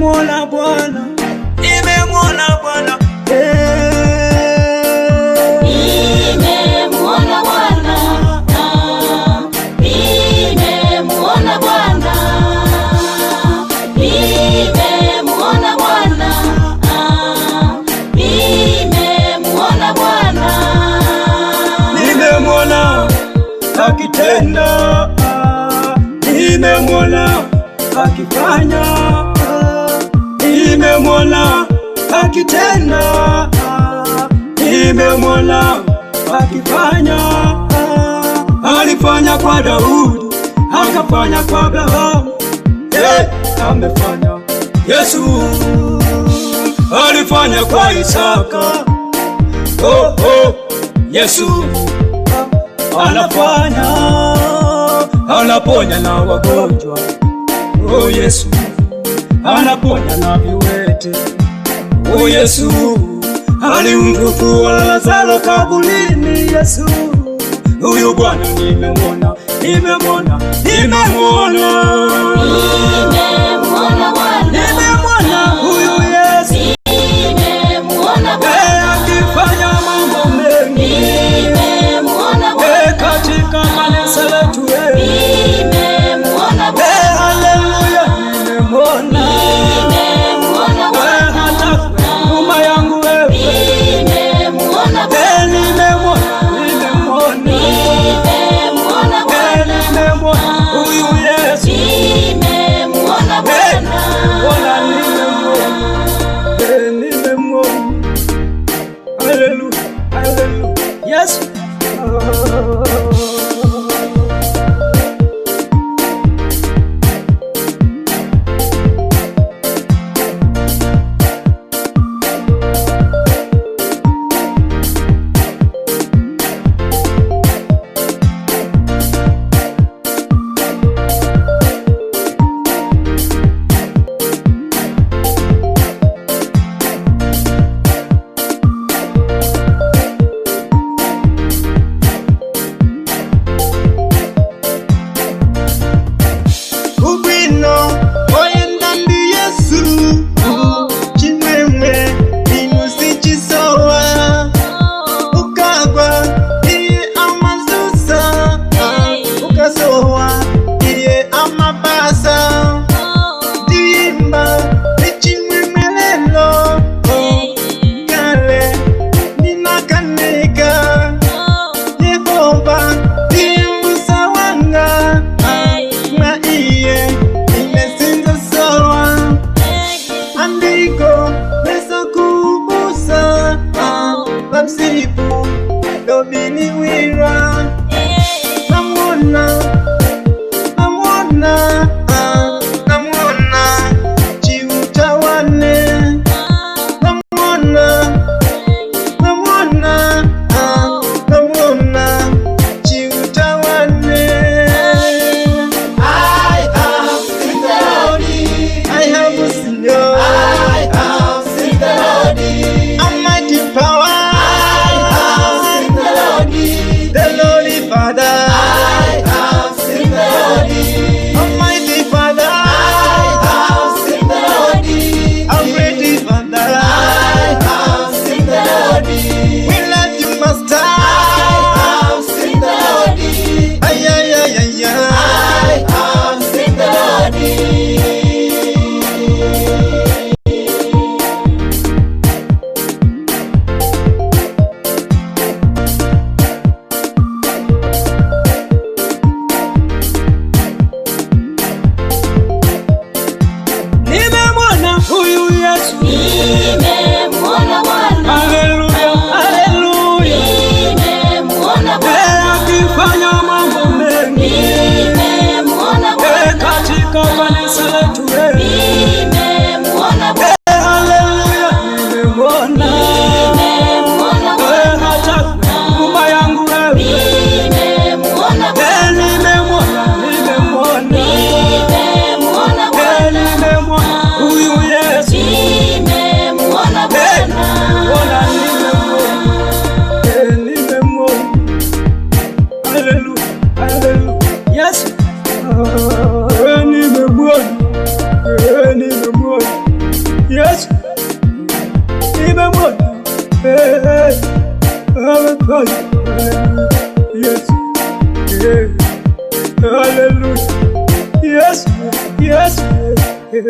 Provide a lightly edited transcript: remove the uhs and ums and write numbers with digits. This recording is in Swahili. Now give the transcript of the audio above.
nimemwona Bwana, nimemwona Bwana, nimemwona Bwana, nimemwona Bwana, nimemwona Bwana, nimemwona Bwana, nimemwona akitenda, nimemwona akifanya, nimemwona akitenda, nimemwona akifanya. Alifanya kwa Daudi, akafanya kwa Abrahamu, amefanya Yesu. Alifanya kwa Isaka, Yesu anafanya, anaponya na wagonjwa, Yesu anaponya na viwete, Yesu alimfufua Lazaro kaburini, Yesu. Huyu Bwana nimemwona, nimemwona, nimemwona, nimemwona Bwana, nimemwona huyu Yesu, nimemwona Bwana, akifanya mambo mengi, nimemwona Bwana, katika kanisa letu, nimemwona Bwana, haleluya, nimemwona, nimemwona Bwana, hata nyuma yangu wewe, nimemwona Bwana, nimemwona, nimemwona Bwana, nimemwona huyu Yesu, nimemwona Bwana, Bwana nimemwona, nimemwona, haleluya, haleluya, Yesu. nimemwona Bwana, haleluya, haleluya, nimemwona Bwana, akifanya mambo mengi, nimemwona Bwana, katika kanisa letu, nimemwona Bwana, haleluya, nimemwona, nimemwona Bwana, hata nyuma yangu wewe, nimemwona Bwana, nimemwona, nimemwona, nimemwona Bwana, nimemwona huyu Yesu, nimemwona Bwana, Bwana nimemwona, haleluya, haleluya, Yesu, nimemwona, nimemwona. nimemwona. Amefanya. Yes. Hallelujah. Yes. Yes. Nimemwona